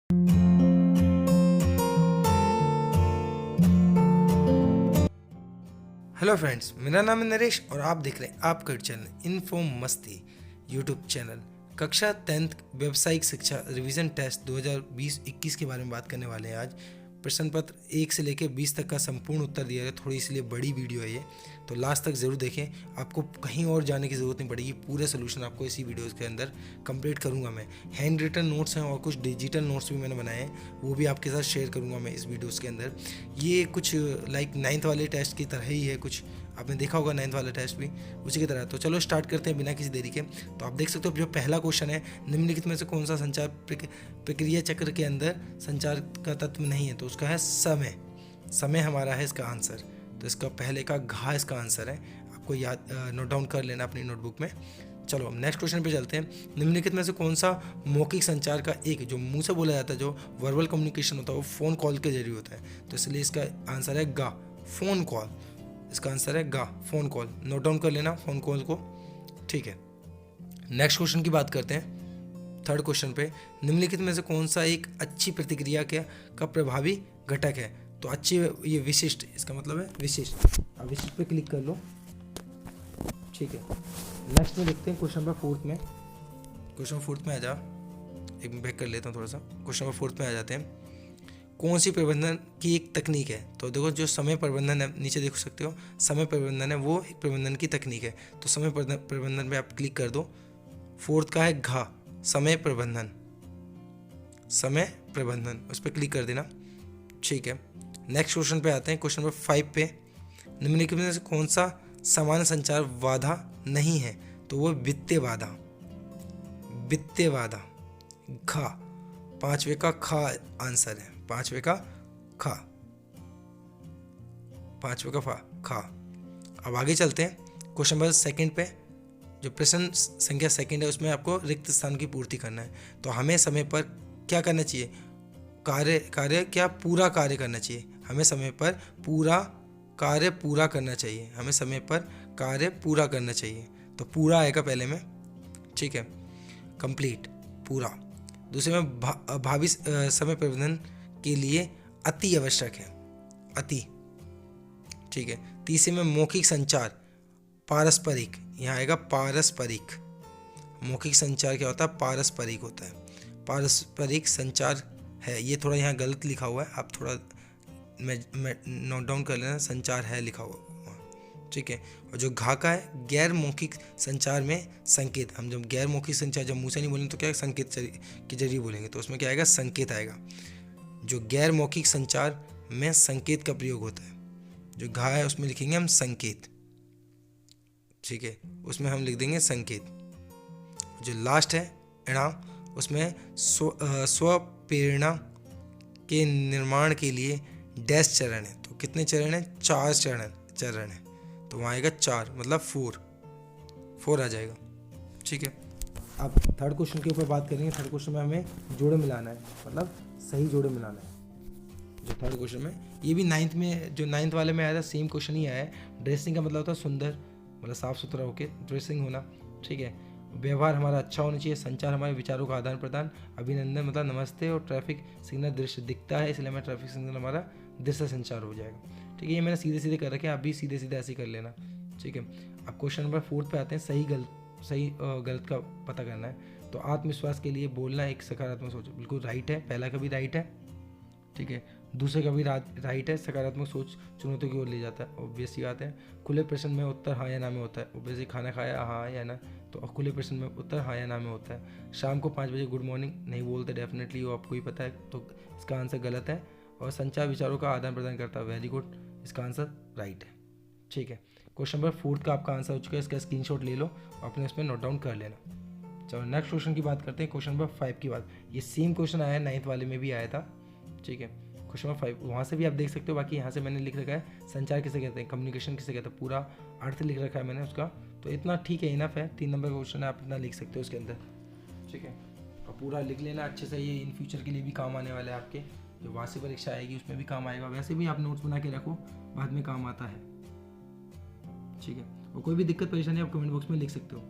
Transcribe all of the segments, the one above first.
Hello friends, मेरा नाम है नरेश और आप देख रहे हैं आपका channel info Masti YouTube channel. कक्षा 10th व्यावसायिक शिक्षा रिवीजन टेस्ट 2020-21 के बारे में बात करने वाले हैं आज। प्रश्न पत्र 1 से लेकर 20 तक का संपूर्ण उत्तर दिया है। थोड़ी इसलिए बड़ी वीडियो है ये, तो लास्ट तक ज़रूर देखें। आपको कहीं और जाने की ज़रूरत नहीं पड़ेगी, पूरे सोल्यूशन आपको इसी वीडियोस के अंदर कंप्लीट करूंगा मैं। हैंड रिटन नोट्स हैं और कुछ डिजिटल नोट्स भी मैंने बनाए हैं, वो भी आपके साथ शेयर करूंगा मैं इस वीडियोस के अंदर। ये कुछ लाइक 9th वाले टेस्ट की तरह ही है, कुछ आपने देखा होगा 9th वाला टेस्ट भी उसी की तरह। तो चलो स्टार्ट करते हैं बिना किसी देरी के। तो आप देख सकते हो जो पहला क्वेश्चन है, निम्नलिखित में से कौन सा संचार प्रक्रिया चक्र के अंदर संचार का तत्व नहीं है? तो उसका है समय। समय हमारा है इसका आंसर। तो इसका पहले का घा इसका आंसर है, आपको याद नोट डाउन कर लेना अपनी नोटबुक में। चलो नेक्स्ट क्वेश्चन पे चलते हैं। निम्नलिखित में से कौन सा मौखिक संचार का एक, जो मुंह से बोला जाता है, जो वर्बल कम्युनिकेशन होता है, वो फ़ोन कॉल के जरिए होता है? तो इसलिए इसका आंसर है गा, फ़ोन कॉल। इसका आंसर है गा, फ़ोन कॉल। नोट डाउन कर लेना फ़ोन कॉल को, ठीक है। नेक्स्ट क्वेश्चन की बात करते हैं। थर्ड क्वेश्चन पे, निम्नलिखित में से कौन सा एक अच्छी प्रतिक्रिया का प्रभावी घटक है? तो अच्छी, ये विशिष्ट, इसका मतलब है विशिष्ट। अब विशिष्ट पे क्लिक कर लो, ठीक है। नेक्स्ट में देखते हैं क्वेश्चन नंबर 4 में। क्वेश्चन 4 में आ जा, एक बैक कर लेता हूँ थोड़ा सा। क्वेश्चन नंबर 4 में आ जाते हैं। कौन सी प्रबंधन की एक तकनीक है? तो देखो जो समय प्रबंधन है, नीचे देख सकते हो समय प्रबंधन है, वो एक प्रबंधन की तकनीक है। तो समय प्रबंधन पे आप क्लिक कर दो। 4th का है घा, समय प्रबंधन। समय प्रबंधन, उस पर क्लिक कर देना, ठीक है। नेक्स्ट क्वेश्चन पे आते हैं, क्वेश्चन नंबर 5 पे। निम्नलिखित में से कौन सा सामान्य संचार बाधा नहीं है? तो वो वित्तीय बाधा। वित्तीय बाधा, खा, 5वें का खा आंसर है। 5वें का खा, 5वें का खा। अब आगे चलते हैं क्वेश्चन नंबर 2 पे। जो प्रश्न संख्या 2 है, उसमें आपको रिक्त स्थान की पूर्ति करना है। तो हमें समय पर क्या करना चाहिए? कार्य क्या पूरा कार्य करना चाहिए? हमें समय पर कार्य पूरा करना चाहिए। हमें समय पर कार्य पूरा करना चाहिए। तो पूरा आएगा पहले में, ठीक है, कंप्लीट, पूरा। दूसरे में भावी समय प्रबंधन के लिए अति आवश्यक है, अति, ठीक है। तीसरे में मौखिक संचार पारस्परिक, यहाँ आएगा पारस्परिक। मौखिक संचार क्या होता है? पारस्परिक होता है। पारस्परिक संचार है, ये थोड़ा यहाँ गलत लिखा हुआ है, आप थोड़ा मैं नोट डाउन कर लेना, संचार है लिखा हुआ, ठीक है। और जो घा का है, गैर मौखिक संचार में संकेत। हम जब गैर मौखिक संचार जब मुँह से नहीं बोलेंगे तो क्या संकेत के जरिए बोलेंगे, तो उसमें क्या आएगा? संकेत आएगा। जो गैर मौखिक संचार में संकेत का प्रयोग होता है, जो घा है उसमें लिखेंगे हम संकेत, ठीक है, उसमें हम लिख देंगे संकेत। जो लास्ट है इणा, उसमें स्वप्रेरणा के निर्माण के लिए डैश चरण है। तो कितने चरण है? 4 चरण है। तो वहाँ आएगा 4, मतलब 4 आ जाएगा, ठीक है। अब थर्ड क्वेश्चन के ऊपर बात करेंगे। थर्ड क्वेश्चन में हमें जोड़े मिलाना है, मतलब सही जोड़े मिलाना है। जो थर्ड क्वेश्चन में, ये भी 9th में, जो 9th वाले में आया था, सेम क्वेश्चन ही आया है। ड्रेसिंग का मतलब होता है सुंदर, मतलब साफ सुथरा होके ड्रेसिंग होना, ठीक है। व्यवहार हमारा अच्छा होना चाहिए। संचार हमारे विचारों का आदान प्रदान। अभिनंदन मतलब नमस्ते। और ट्रैफिक सिग्नल दृश्य दिखता है, इसलिए हमारा ट्रैफिक सिग्नल हमारा दृश्य संचार हो जाएगा, ठीक है। ये मैंने सीधे सीधे कर रखे हैं, आप भी सीधे सीधे ऐसे ही कर लेना, ठीक है। अब क्वेश्चन नंबर 4 पे आते हैं। सही गलत का पता करना है। तो आत्मविश्वास के लिए बोलना एक सकारात्मक सोच, बिल्कुल राइट है। पहला का भी राइट है, ठीक है। दूसरे का भी राइट है। सकारात्मक सोच चुनौतियों की ओर ले जाता है, ऑब्वियसली बात है। खुले प्रश्न में उत्तर हाँ या ना में होता है, ऑब्वियसली। खाना खाया हाँ या ना, तो खुले प्रश्न में उत्तर हाँ या ना में होता है। शाम को 5 बजे गुड मॉर्निंग नहीं बोलते, डेफिनेटली वो आपको ही पता है, तो इसका आंसर गलत है। और संचार विचारों का आदान प्रदान करता है, वेरी गुड, इसका आंसर राइट है, ठीक है। क्वेश्चन नंबर 4 का आपका आंसर हो चुका है, इसका स्क्रीनशॉट ले लो और अपने उसमें नोट डाउन कर लेना। चलो नेक्स्ट क्वेश्चन की बात करते हैं। क्वेश्चन नंबर 5 की बात, ये सेम क्वेश्चन आया 9th वाले में भी आया था, ठीक है। क्वेश्चन नंबर 5, वहाँ से भी आप देख सकते हो। बाकी यहाँ से मैंने लिख रखा है संचार किसे कहते हैं, कम्युनिकेशन किसे कहते हैं, पूरा अर्थ लिख रखा है मैंने उसका। तो इतना ठीक है, इनफ है। 3 नंबर का क्वेश्चन है, आप इतना लिख सकते हो उसके अंदर, ठीक है। और पूरा लिख लेना अच्छे से, ये इन फ्यूचर के लिए भी काम आने वाला है आपके। जो वार्षिक परीक्षा आएगी उसमें भी काम आएगा। वैसे भी आप नोट्स बना के रखो, बाद में काम आता है, ठीक है। और कोई भी दिक्कत परेशानी आप कमेंट बॉक्स में लिख सकते हो।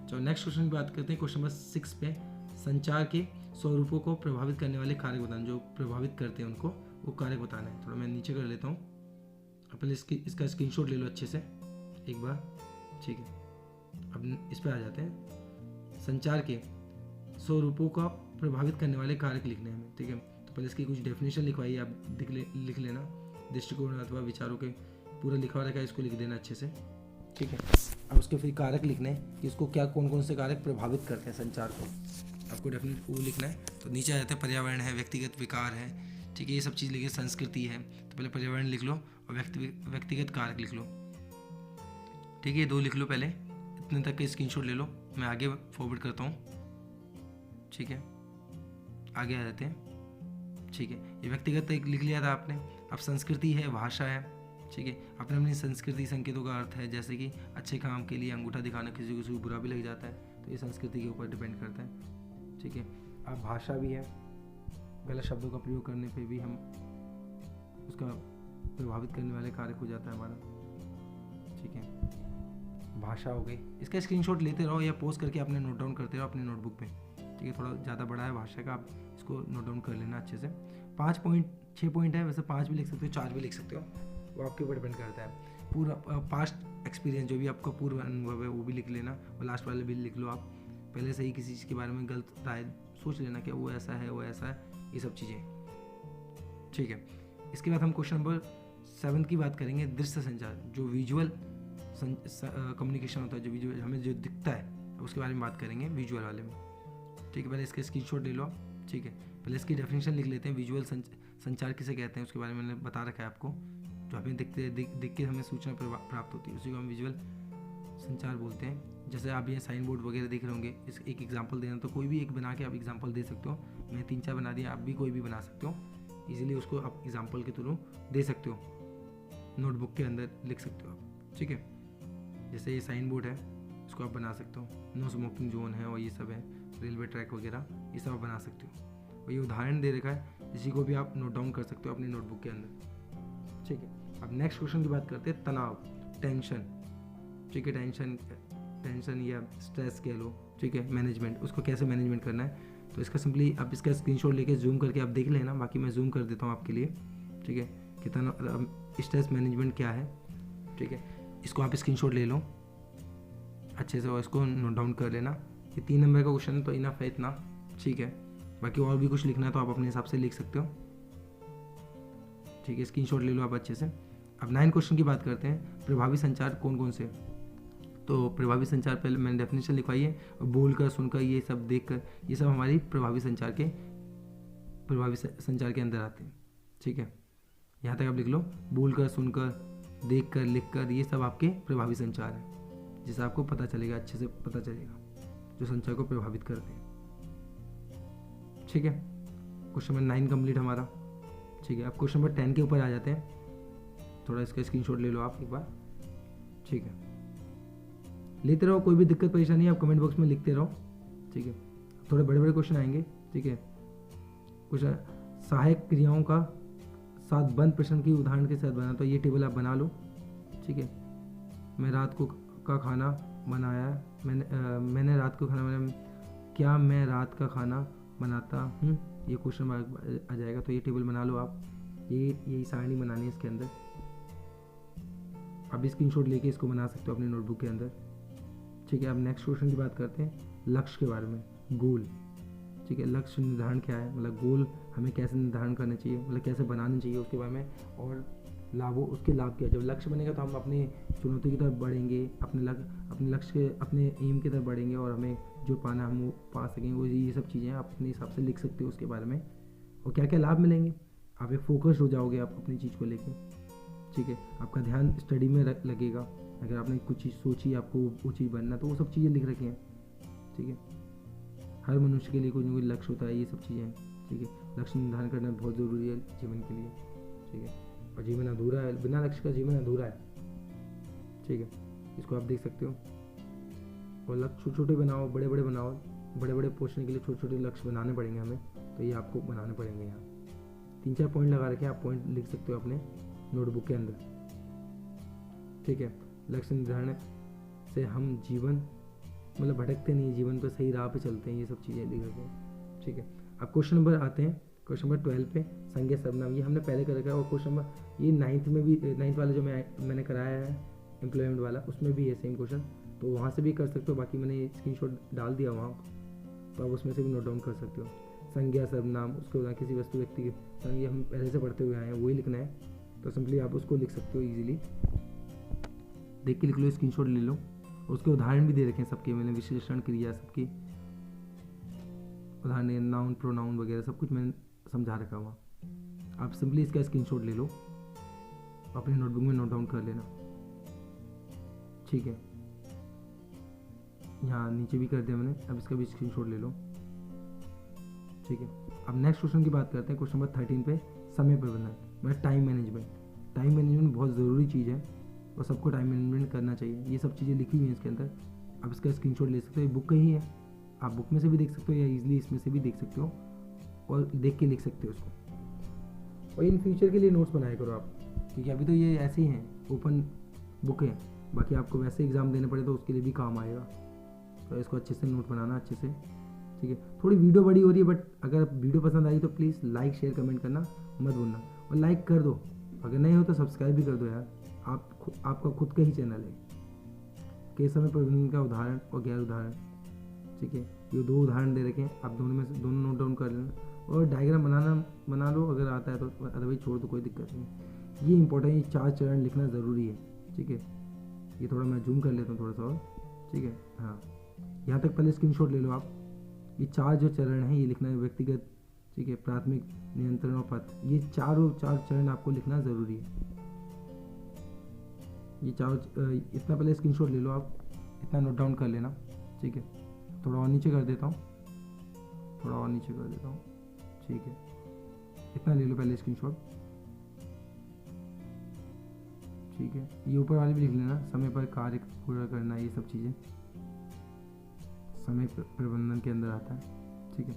चलो नेक्स्ट क्वेश्चन की बात करते हैं। क्वेश्चन नंबर 6 पे, संचार के स्वरूपों को प्रभावित करने वाले कारक बताना, जो प्रभावित करते हैं उनको वो कारक बताना है। थोड़ा मैं नीचे कर लेता हूँ, अपन इसका स्क्रीनशॉट ले लो अच्छे से एक बार, ठीक है। अब इस पर आ जाते हैं। संचार के स्वरूपों का प्रभावित करने वाले कारक लिखने हैं, ठीक है। तो पहले इसकी कुछ डेफिनेशन लिखवाइए, आप लिख लेना। दृष्टिकोण अथवा विचारों के पूरा लिखवा रखा है, इसको लिख देना अच्छे से, ठीक है। अब उसके फिर कारक लिखने हैं कि इसको क्या कौन कौन से कारक प्रभावित करते हैं संचार को, आपको डेफिनेट वो लिखना है। तो नीचे आ जाते हैं पर्यावरण है, व्यक्तिगत विकार है, ठीक है, ये सब चीज़ लिखिए। संस्कृति है, तो पहले पर्यावरण लिख लो और व्यक्तिगत कारक लिख लो, ठीक है। ये 2 लिख लो पहले, इतने तक के स्क्रीनशॉट ले लो, मैं आगे फॉरवर्ड करता हूँ, ठीक है। आगे आ जाते हैं, ठीक है। ये व्यक्तिगत एक लिख लिया था आपने। अब संस्कृति है, भाषा है, ठीक है। अपने अपनी संस्कृति संकेतों का अर्थ है, जैसे कि अच्छे काम के लिए अंगूठा दिखाना, किसी को बुरा भी लग जाता है, तो ये संस्कृति के ऊपर डिपेंड करता है, ठीक है। अब भाषा भी है, गलत शब्दों का प्रयोग करने पे भी हम उसका प्रभावित करने वाले कारक हो जाता है हमारा, ठीक है। भाषा हो गई, इसका स्क्रीनशॉट लेते रहो या पोस्ट करके अपने नोट डाउन करते रहो अपने नोटबुक पे, ठीक है। थोड़ा ज़्यादा बड़ा है भाषा का, आप इसको नोट डाउन कर लेना अच्छे से। 6 पॉइंट है, वैसे 5 भी लिख सकते हो, 4 भी लिख सकते हो, वो आपके ऊपर डिपेंड करता है। पूरा पास्ट एक्सपीरियंस, जो भी आपका पूर्व अनुभव है वो भी लिख लेना, और लास्ट वाले भी लिख लो आप। पहले से ही किसी चीज़ के बारे में गलत राय सोच लेना कि वो ऐसा है, वो ऐसा है, ये सब चीज़ें, ठीक है। इसके बाद हम क्वेश्चन नंबर 7 की बात करेंगे। दृश्य संचार, जो विजुअल कम्युनिकेशन होता है, जो विजुअल हमें जो दिखता है उसके बारे में बात करेंगे विजुअल वाले में, ठीक है। पहले इसका स्क्रीनशॉट ले लो आप, ठीक है। पहले इसकी डेफिनेशन लिख लेते हैं। विजुअल संचार किसे कहते हैं उसके बारे में मैंने बता रखा है आपको, जो हमें दिख के हमें सूचना प्राप्त होती है, उसी को हम विजुअल संचार बोलते हैं। जैसे आप ये साइन बोर्ड वगैरह देख रहे होंगे, इस एक एग्जांपल देना, तो कोई भी एक बना के आप एग्जांपल दे सकते हो। मैं 3-4 बना दिया, आप भी कोई भी बना सकते हो, इजीली उसको आप एग्जांपल के थ्रू दे सकते हो, नोटबुक के अंदर लिख सकते हो आप, ठीक है। जैसे ये साइन बोर्ड है, इसको आप बना सकते हो। नो स्मोकिंग जोन है और ये सब है, रेलवे ट्रैक वगैरह, ये सब आप बना सकते हो। और ये उदाहरण दे रखा है, इसी को भी आप नोट डाउन कर सकते हो अपनी नोटबुक के अंदर, ठीक है। अब नेक्स्ट क्वेश्चन की बात करते हैं, तनाव, टेंशन, ठीक है। टेंशन या स्ट्रेस कह लो, ठीक है। मैनेजमेंट, उसको कैसे मैनेजमेंट करना है, तो इसका सिंपली आप इसका स्क्रीनशॉट लेके जूम करके आप देख लेना, बाकी मैं जूम कर देता हूँ आपके लिए, ठीक है। कि तनाव, स्ट्रेस मैनेजमेंट क्या है, ठीक है। इसको आप स्क्रीनशॉट ले लो अच्छे से और इसको नोट डाउन कर लेना। ये 3 नंबर का क्वेश्चन है, तो इनफ है इतना, ठीक है। बाकी और भी कुछ लिखना है तो आप अपने हिसाब से लिख सकते हो, ठीक है। स्क्रीनशॉट ले लो आप अच्छे से। अब 9 क्वेश्चन की बात करते हैं। प्रभावी संचार कौन कौन से, तो प्रभावी संचार पहले मैंने डेफिनेशन लिखवाई है, बोल कर, सुनकर, ये सब देख कर, ये सब हमारी प्रभावी संचार के अंदर आते हैं, ठीक है। यहाँ तक आप लिख लो, बोल कर, सुनकर, देख कर, लिख कर, ये सब आपके प्रभावी संचार है, जिससे आपको पता चलेगा, अच्छे से पता चलेगा, जो संचार को प्रभावित करते हैं, ठीक है। क्वेश्चन नंबर 9 कंप्लीट हमारा, ठीक है। अब क्वेश्चन नंबर 10 के ऊपर आ जाते हैं। थोड़ा इसका स्क्रीनशॉट ले लो आप एक बार, ठीक है। लेते रहो, कोई भी दिक्कत परेशानी आप कमेंट बॉक्स में लिखते रहो, ठीक है। थोड़े बड़े बड़े क्वेश्चन आएंगे, ठीक है। कुछ सहायक क्रियाओं का साथ बंद प्रश्न की उदाहरण के साथ बना, तो ये टेबल आप बना लो, ठीक है। मैं रात को का खाना बनाया, मैंने रात को खाना बनाया, क्या मैं रात का खाना बनाता हूँ, ये क्वेश्चन आ जाएगा, तो ये टेबल बना लो आप। यही सारणी बनानी है इसके अंदर, आप स्क्रीनशॉट लेके इसको बना सकते हो अपनी नोटबुक के अंदर, ठीक है। अब नेक्स्ट क्वेश्चन की बात करते हैं, लक्ष्य के बारे में, गोल, ठीक है। लक्ष्य निर्धारण क्या है, मतलब गोल हमें कैसे निर्धारण करना चाहिए, मतलब कैसे बनाना चाहिए उसके बारे में, और लाभों, उसके लाभ क्या है। जब लक्ष्य बनेगा तो हम अपनी चुनौती की तरफ बढ़ेंगे, अपने लक्ष्य के, अपने एम की तरफ बढ़ेंगे, और हमें जो पाना हम वो पा सकेंगे, वो ये सब चीज़ें आप अपने हिसाब से लिख सकते हो उसके बारे में, और क्या क्या लाभ मिलेंगे। आप एक फोकस हो जाओगे आप अपनी चीज़ को लेके, ठीक है। आपका ध्यान स्टडी में लगेगा, अगर आपने कुछ चीज़ सोची आपको वो चीज़ बनना, तो वो सब चीज़ें लिख रखी हैं, ठीक है। हर मनुष्य के लिए कोई ना कोई लक्ष्य होता है, ये सब चीज़ें हैं, ठीक है। लक्ष्य निर्धारण करना बहुत ज़रूरी है जीवन के लिए, ठीक है। और जीवन अधूरा है, बिना लक्ष्य का जीवन अधूरा है, ठीक है। इसको आप देख सकते हो। और लक्ष्य छोटे छोटे बनाओ, बड़े बड़े बनाओ, बड़े बड़े पहुँचने के लिए छोटे छोटे लक्ष्य बनाने पड़ेंगे हमें, तो ये आपको बनाने पड़ेंगे। यहाँ 3-4 पॉइंट लगा रखे हैं, आप पॉइंट लिख सकते हो अपने नोटबुक के अंदर, ठीक है। लक्ष्य निर्धारण से हम जीवन मतलब भटकते नहीं, जीवन पर सही राह पे चलते हैं, ये सब चीज़ें लिख रखे हैं, ठीक है। अब क्वेश्चन नंबर आते हैं, क्वेश्चन नंबर 12 पे संज्ञा सर्वनाम, ये हमने पहले कर रखा है। और क्वेश्चन नंबर ये 9th में भी, 9th वाला जो मैंने कराया है एम्प्लॉयमेंट वाला, उसमें भी है सेम क्वेश्चन, तो वहाँ से भी कर सकते हो। बाकी मैंने स्क्रीनशॉट डाल दिया वहाँ, तो आप उसमें से भी नोट डाउन कर सकते हो। संज्ञा सर्वनाम, उसके बाद किसी वस्तु व्यक्ति की संज्ञा हम पहले से पढ़ते हुए आए हैं, वही लिखना है, तो सिंपली आप उसको लिख सकते हो इजीली। देख के लिख लो, स्क्रीनशॉट ले लो। उसके उदाहरण भी दे रखे हैं सबके, मैंने विशेषण क्रिया सबकी उदाहरण, नाउन प्रोनाउन वगैरह सब कुछ मैंने समझा रखा हुआ। आप सिंपली इसका स्क्रीनशॉट ले लो, अपनी नोटबुक में नोट डाउन कर लेना, ठीक है। यहाँ नीचे भी कर दिया मैंने, अब इसका भी स्क्रीनशॉट ले लो, ठीक है। अब नेक्स्ट क्वेश्चन की बात करते हैं, क्वेश्चन नंबर 13 पे समय प्रबंधन, मतलब टाइम मैनेजमेंट। टाइम मैनेजमेंट बहुत ज़रूरी चीज़ है और सबको टाइम मैनेजमेंट करना चाहिए। ये सब चीज़ें लिखी हुई हैं इसके अंदर, आप इसका स्क्रीनशॉट ले सकते हो। ये बुक का ही है, आप बुक में से भी देख सकते हो या ईजिली इसमें से भी देख सकते हो और देख के लिख सकते हो उसको। और इन फ्यूचर के लिए नोट्स बनाया करो आप, क्योंकि अभी तो ये ऐसे ही हैं, ओपन बुक है, बाकी आपको वैसे एग्ज़ाम देने पड़े तो उसके लिए भी काम आएगा। तो इसको अच्छे से नोट बनाना अच्छे से, ठीक है। थोड़ी वीडियो बड़ी हो रही है, बट अगर वीडियो पसंद आई तो प्लीज़ लाइक शेयर कमेंट करना मत भूलना, और लाइक कर दो, अगर नहीं हो तो सब्सक्राइब भी कर दो यार, आपका खुद का ही चैनल है। के समय प्रबंधन का उदाहरण और गैर उदाहरण, ठीक है, ये 2 उदाहरण दे रखे हैं, आप दोनों में से दोनों नोट डाउन कर लेना, और डायग्राम बना लो अगर आता है तो, अदरवाइज छोड़ दो, कोई दिक्कत नहीं। ये इंपॉर्टेंट, ये 4 चरण लिखना ज़रूरी है, ठीक है। ये थोड़ा मैं जूम कर लेता हूँ थोड़ा सा और, ठीक है। हाँ, यहाँ तक पहले स्क्रीनशॉट ले लो आप। ये 4 जो चरण हैं ये लिखना है, व्यक्तिगत, ठीक है, प्राथमिक, नियंत्रण और पथ, ये 4 चरण आपको लिखना ज़रूरी है। ये 4 इतना पहले स्क्रीनशॉट ले लो आप, इतना नोट डाउन कर लेना, ठीक है। थोड़ा और नीचे कर देता हूँ, थोड़ा और नीचे कर देता हूँ, ठीक है। इतना ले लो पहले स्क्रीनशॉट, ठीक है। ये ऊपर वाले भी लिख लेना, समय पर कार्य पूरा करना, ये सब चीज़ें समय प्रबंधन के अंदर आता है, ठीक है।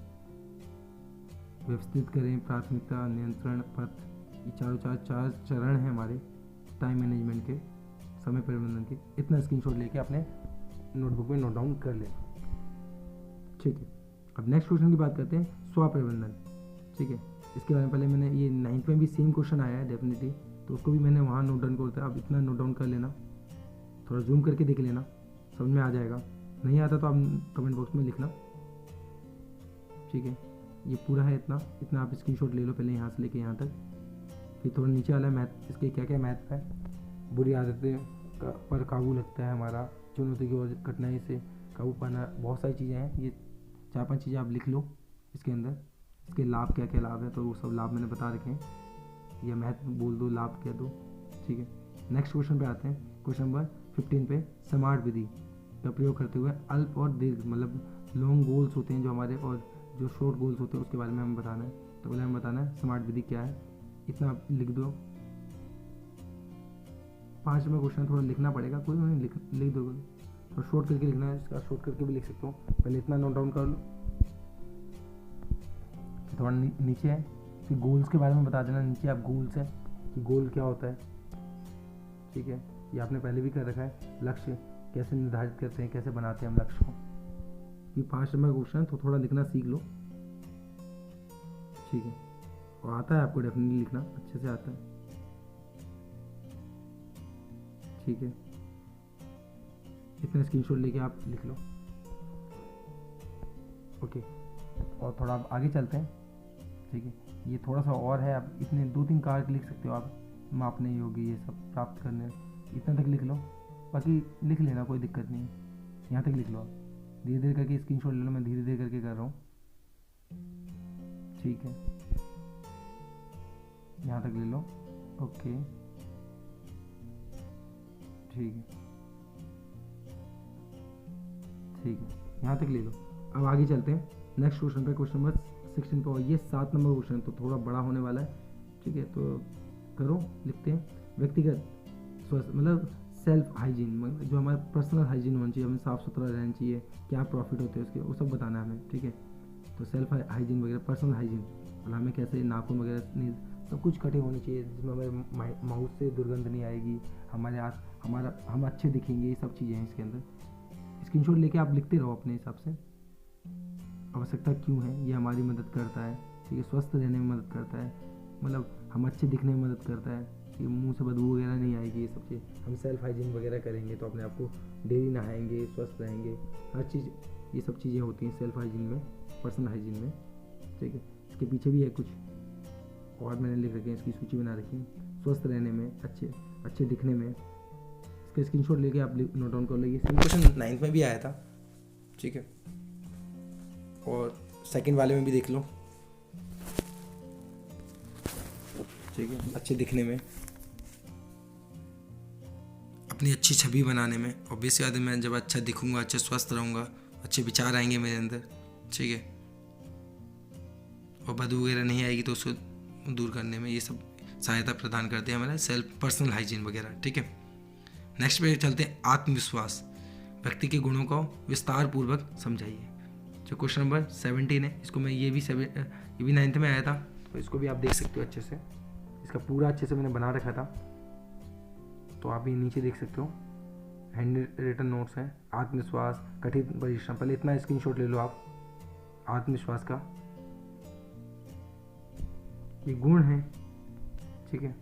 व्यवस्थित करें, प्राथमिकता, नियंत्रण, पथ, ये चार चरण हैं हमारे टाइम मैनेजमेंट के, समय प्रबंधन के। इतना स्क्रीनशॉट लेके अपने नोटबुक में नोट डाउन कर लेना, ठीक है। अब नेक्स्ट क्वेश्चन की बात करते हैं, स्व प्रबंधन, ठीक है। इसके बारे में पहले मैंने, ये 9th में भी सेम क्वेश्चन आया है डेफिनेटली, तो उसको भी मैंने वहाँ नोट डाउन करता है। अब इतना नोट डाउन कर लेना, थोड़ा जूम करके देख लेना, समझ में आ जाएगा। नहीं आता तो आप कमेंट बॉक्स में लिखना, ठीक है। ये पूरा है, इतना आप स्क्रीनशॉट ले लो पहले, यहाँ से लेके यहाँ तक। फिर थोड़ा नीचे वाला मैथ, इसके क्या क्या मैथ है, बुरी आदतें पर काबू लगता है हमारा, चुनौती की ओर, कठिनाई से काबू पाना, बहुत सारी चीज़ें हैं। ये 4-5 चीज़ें आप लिख लो इसके अंदर, इसके लाभ क्या क्या लाभ है, तो वो सब लाभ मैंने बता रखे हैं, या मैथ बोल दो, लाभ कह दो, ठीक है। नेक्स्ट क्वेश्चन पे आते हैं, क्वेश्चन नंबर 15 पे स्मार्ट विधि का प्रयोग करते हुए अल्प और दीर्घ, मतलब लॉन्ग गोल्स होते हैं जो हमारे, और जो शॉर्ट गोल्स होते हैं उसके बारे में हमें बताना है। तो पहले हमें बताना है स्मार्ट विधि क्या है, इतना आप लिख दो। 5 नंबर क्वेश्चन थोड़ा लिखना पड़ेगा, कोई नहीं, लिख दो, थोड़ा शॉर्ट करके लिखना है, इसका शॉर्ट करके भी लिख सकता हूँ। पहले इतना नोट डाउन कर लो, थोड़ा नीचे है, फिर गोल्स के बारे में बता देना, नीचे आप गोल्स है कि गोल क्या होता है, ठीक है। ये आपने पहले भी कर रखा है, लक्ष्य कैसे निर्धारित करते हैं, कैसे बनाते हैं हम लक्ष्य को। ये 5 नंबर क्वेश्चन तो थोड़ा लिखना सीख लो, ठीक है। और आता है आपको डेफिनेटली लिखना, अच्छे से आता है, ठीक है। इतना स्क्रीनशॉट लेके आप लिख लो, ओके। और थोड़ा आप आगे चलते हैं, ठीक है। ये थोड़ा सा और है, आप इतने 2-3 कारक लिख सकते हो आप, मापने योग्य, ये सब प्राप्त करने, इतना तक लिख लो, बाकी लिख लेना, कोई दिक्कत नहीं, यहाँ तक लिख लो आप। धीरे धीरे करके स्क्रीनशॉट ले लो, मैं धीरे धीरे करके कर रहा हूँ, ठीक है। यहाँ तक ले लो, ओके, ठीक है, ठीक है, यहाँ तक ले लो। अब आगे चलते हैं नेक्स्ट क्वेश्चन पे, क्वेश्चन नंबर 16 पे, और ये 7 नंबर क्वेश्चन तो थोड़ा बड़ा होने वाला है, ठीक है। तो करो, लिखते हैं, व्यक्तिगत स्वास्थ्य, मतलब सेल्फ हाइजीन, मतलब जो हमारा पर्सनल हाइजीन होना चाहिए, हमें साफ़ सुथरा रहना चाहिए, क्या प्रॉफिट होते हैं उसके, वो सब बताना है हमें, ठीक है। तो सेल्फ हाइजीन वगैरह, पर्सनल हाइजीन, और हमें कैसे नाखून वगैरह नहीं, सब कुछ कटे होने चाहिए, जिसमें हमारे माउथ से दुर्गंध नहीं आएगी, हम अच्छे दिखेंगे, ये सब चीज़ें हैं इसके अंदर। स्क्रीनशॉट लेके आप लिखते रहो अपने हिसाब से, आवश्यकता क्यों है, ये हमारी मदद करता है। ठीक है, स्वस्थ रहने में मदद करता है, मतलब हम अच्छे दिखने में मदद करता है कि मुंह से बदबू वगैरह नहीं आएगी। ये सब चीज़ हम सेल्फ हाइजीन वगैरह करेंगे तो अपने आप को डेली नहाएंगे, स्वस्थ रहेंगे, हर चीज़ ये सब चीज़ें होती हैं सेल्फ हाइजीन में, पर्सनल हाइजीन में। ठीक है, इसके पीछे भी है कुछ और मैंने लिख रखे हैं, इसकी सूची बना रखी है। स्वस्थ रहने में, अच्छे दिखने में, इसका स्क्रीनशॉट लेके आप नोट डाउन कर लो। ये सेम क्वेश्चन 9th में भी आया था। ठीक है, और सेकंड वाले में भी देख लो। ठीक है, अच्छे दिखने में, अपनी अच्छी छवि बनाने में। ऑब्वियस बात है, मैं जब अच्छा दिखूंगा, अच्छा स्वस्थ रहूँगा, अच्छे विचार आएंगे मेरे अंदर। ठीक है, और बदबू वगैरह नहीं आएगी तो उसको दूर करने में ये सब सहायता प्रदान करते हैं हमारा सेल्फ पर्सनल हाइजीन वगैरह। ठीक है, नेक्स्ट पे चलते हैं आत्मविश्वास। व्यक्ति के गुणों को विस्तार पूर्वक समझाइए। जो क्वेश्चन नंबर 17 है, इसको मैं ये भी 9th में आया था, तो इसको भी आप देख सकते हो अच्छे से। इसका पूरा अच्छे से मैंने बना रखा था, तो आप ये नीचे देख सकते हो, हैंड रिटन नोट्स हैं। आत्मविश्वास, कठिन परिश्रम, पहले इतना स्क्रीनशॉट ले लो आप आत्मविश्वास का, ये गुण है। ठीक है,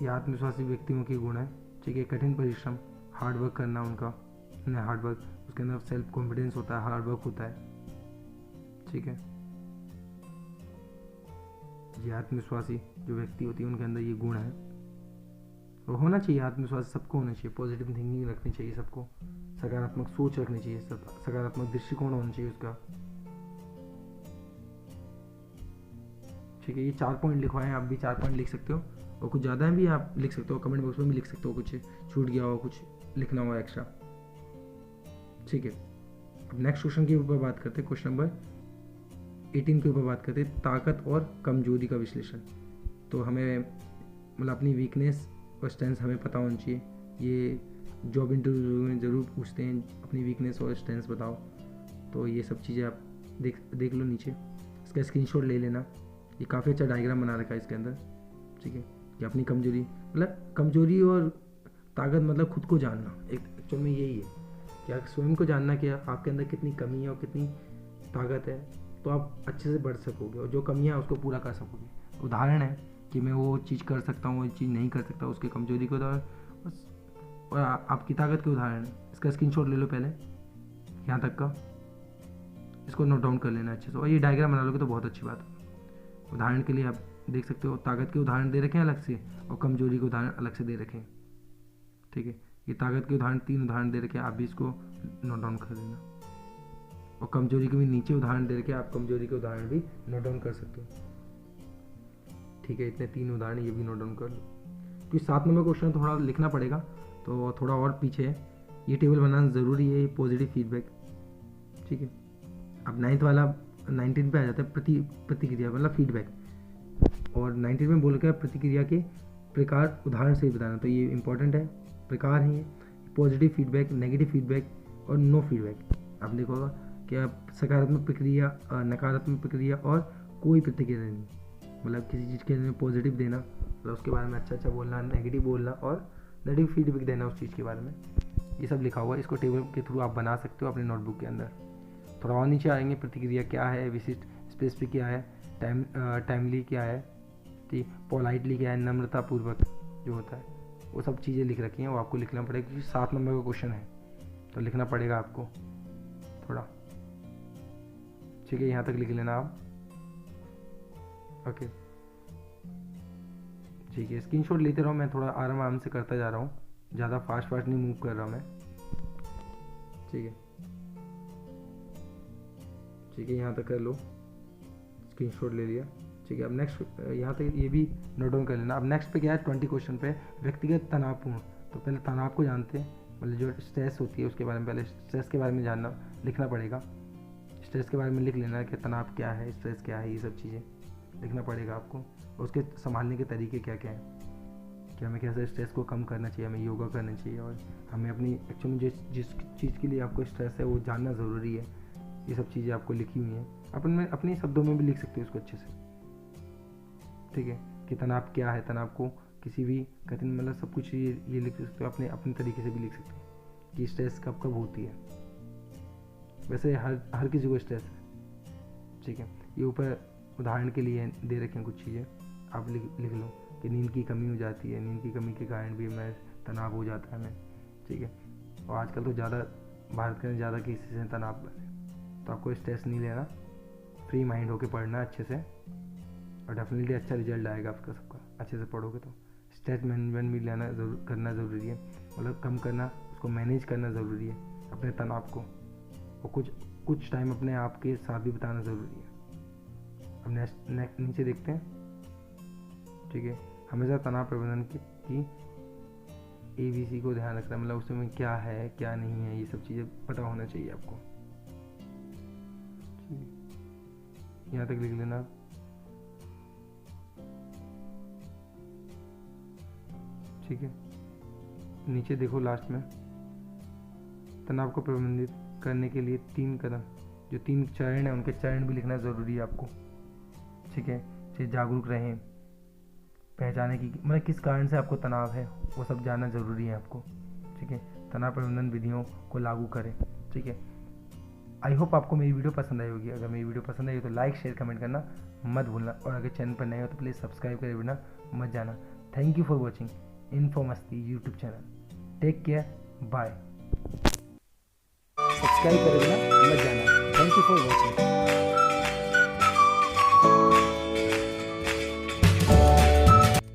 ये आत्मविश्वासी व्यक्तियों के गुण है। ठीक है, कठिन परिश्रम, हार्ड वर्क करना उनका, हार्ड वर्क, उसके अंदर सेल्फ कॉन्फिडेंस होता है, हार्ड वर्क होता है। ठीक है, ये आत्मविश्वासी जो व्यक्ति होती है उनके अंदर ये गुण है, और होना चाहिए। आत्मविश्वास सबको होना चाहिए, पॉजिटिव थिंकिंग रखनी चाहिए सबको, सकारात्मक सोच रखनी चाहिए, सकारात्मक दृष्टिकोण होना चाहिए उसका। ठीक है, ये 4 पॉइंट लिखवाए हैं, आप भी 4 पॉइंट लिख सकते हो, और कुछ ज़्यादा भी आप लिख सकते हो, कमेंट बॉक्स में भी लिख सकते हो, कुछ छूट गया हो, कुछ लिखना हो एक्स्ट्रा। ठीक है, अब नेक्स्ट क्वेश्चन के ऊपर बात करते हैं, क्वेश्चन नंबर 18 के ऊपर बात करते हैं, ताकत और कमजोरी का विश्लेषण। तो हमें मतलब अपनी वीकनेस और स्ट्रेंथ हमें पता होनी चाहिए। ये जॉब इंटरव्यू में ज़रूर पूछते हैं, अपनी वीकनेस और स्ट्रेंथ बताओ। तो ये सब चीज़ें आप देख लो नीचे, इसका स्क्रीनशॉट ले लेना। ये काफ़ी अच्छा डायग्राम बना रखा है इसके अंदर। ठीक है, कि अपनी कमजोरी, मतलब कमजोरी और ताकत मतलब खुद को जानना, एक एक्चुअल में यही है कि आप स्वयं को जानना कि आपके अंदर कितनी कमी है और कितनी ताकत है, तो आप अच्छे से बढ़ सकोगे और जो कमियां है उसको पूरा कर सकोगे। उदाहरण है कि मैं वो चीज़ कर सकता हूँ, वो चीज़ नहीं कर सकता, उसकी कमजोरी के उदाहरण, और आपकी ताकत के उदाहरण है। इसका स्क्रीनशॉट ले लो पहले, यहाँ तक का, इसको नोट डाउन कर लेना अच्छे से, और ये डायग्राम बना लोगे तो बहुत अच्छी बात है। उदाहरण के लिए आप देख सकते हो, ताकत के उदाहरण दे रखे हैं अलग से, और कमजोरी के उदाहरण अलग से दे रखे हैं। ठीक है, ये ताकत के उदाहरण 3 उदाहरण दे रखे हैं, आप भी इसको नोट डाउन कर लेना, और कमजोरी के भी नीचे उदाहरण दे रखे हैं, आप कमजोरी के उदाहरण भी नोट डाउन कर सकते हो। ठीक है, इतने 3 उदाहरण ये भी नोट डाउन कर लो, क्योंकि 7 नंबर क्वेश्चन थोड़ा लिखना पड़ेगा, तो थोड़ा और पीछे है, ये टेबल बनाना ज़रूरी है, ये पॉजिटिव फीडबैक। ठीक है, अब 9th वाला 19 पे आ जाता है, प्रतिक्रिया मतलब फीडबैक, और 19 में बोल रखा है प्रतिक्रिया के प्रकार उदाहरण से ही बताना। तो ये इंपॉर्टेंट है, प्रकार हैं ये, पॉजिटिव फीडबैक, नेगेटिव फीडबैक और नो फीडबैक। आप देखोगा कि आप सकारात्मक प्रक्रिया, नकारात्मक प्रक्रिया और कोई प्रतिक्रिया नहीं, मतलब किसी चीज़ के पॉजिटिव देना, मतलब उसके बारे में अच्छा बोलना, नेगेटिव बोलना और नेगेटिव फीडबैक देना उस चीज़ के बारे में। ये सब लिखा हुआ है, इसको टेबल के थ्रू आप बना सकते हो अपने नोटबुक के अंदर। थोड़ा और नीचे आएंगे, प्रतिक्रिया क्या है, विशिष्ट स्पेसिफिक क्या है, टाइमली क्या है, ठीक, पोलाइटली क्या है, नम्रतापूर्वक जो होता है, वो सब चीज़ें लिख रखी हैं, वो आपको लिखना पड़ेगा क्योंकि 7 नंबर का क्वेश्चन है, तो लिखना पड़ेगा आपको थोड़ा। ठीक है, यहाँ तक लिख लेना आप। ओके, ठीक है, स्क्रीनशॉट लेते रहो, मैं थोड़ा आराम से करता जा रहा हूँ, ज़्यादा फास्ट नहीं मूव कर रहा मैं। ठीक है, ठीक है, यहाँ तक कर लो, स्क्रीनशॉट ले लिया। ठीक है, अब नेक्स्ट यहाँ तक ये भी नोट डाउन कर लेना। अब नेक्स्ट पे क्या है, 20 क्वेश्चन पे व्यक्तिगत तनावपूर्ण। तो पहले तनाव को जानते हैं, मतलब जो स्ट्रेस होती है उसके बारे में, पहले स्ट्रेस के बारे में जानना, लिखना पड़ेगा। स्ट्रेस के बारे में लिख लेना कि तनाव क्या है, स्ट्रेस क्या है, ये सब चीज़ें लिखना पड़ेगा आपको। और उसके संभालने के तरीके क्या क्या हैं, कि हमें कैसे स्ट्रेस को कम करना चाहिए, हमें योगा करना चाहिए, और हमें अपनी एक्चुअली जिस चीज़ के लिए आपको स्ट्रेस है वो जानना ज़रूरी है। ये सब चीज़ें आपको लिखी हुई हैं, अपन में अपने शब्दों में भी लिख सकते हो इसको अच्छे से। ठीक है, कि तनाव क्या है, तनाव को किसी भी कठिन, मतलब सब कुछ ये लिख सकते हो, अपने तरीके से भी लिख सकते हो कि स्ट्रेस कब होती है। वैसे हर किसी को स्ट्रेस है, ठीक है। ये ऊपर उदाहरण के लिए दे रखे हैं कुछ चीज़ें, आप लिख लो कि नींद की कमी हो जाती है, नींद की कमी के कारण भी हमें तनाव हो जाता है हमें, ठीक है। और आजकल तो ज़्यादा भारत के ज़्यादा केसेस हैं तनाव वाले, तो आपको स्ट्रेस नहीं लेना, फ्री माइंड होके पढ़ना अच्छे से, और डेफिनेटली अच्छा रिजल्ट आएगा आपका सबका, अच्छे से पढ़ोगे तो। स्ट्रेस मैनेजमेंट भी लेना करना ज़रूरी है, मतलब कम करना, उसको मैनेज करना ज़रूरी है अपने तनाव को, और कुछ टाइम अपने आप के साथ भी बिताना ज़रूरी है। अब नीचे देखते हैं, ठीक है। हमेशा तनाव प्रबंधन की ABC को ध्यान रखना, मतलब उसमें क्या है क्या नहीं है, ये सब चीज़ें पता होना चाहिए आपको, यहाँ तक लिख लेना। ठीक है, नीचे देखो लास्ट में, तनाव को प्रबंधित करने के लिए 3 कदम, जो 3 चरण हैं उनके चरण भी लिखना ज़रूरी है आपको, ठीक है। जैसे जागरूक रहें, पहचाने की मतलब किस कारण से आपको तनाव है वो सब जानना ज़रूरी है आपको, ठीक है। तनाव प्रबंधन विधियों को लागू करें, ठीक है। आई होप आपको मेरी वीडियो पसंद आई होगी। अगर मेरी वीडियो पसंद आई हो तो लाइक शेयर कमेंट करना मत भूलना, और अगर चैनल पर नए हो तो प्लीज़ सब्सक्राइब करे बिना मत जाना। Thank you for watching Info Masti YouTube channel. Take care, bye. Subscribe करे बिना मत जाना। Thank you for watching.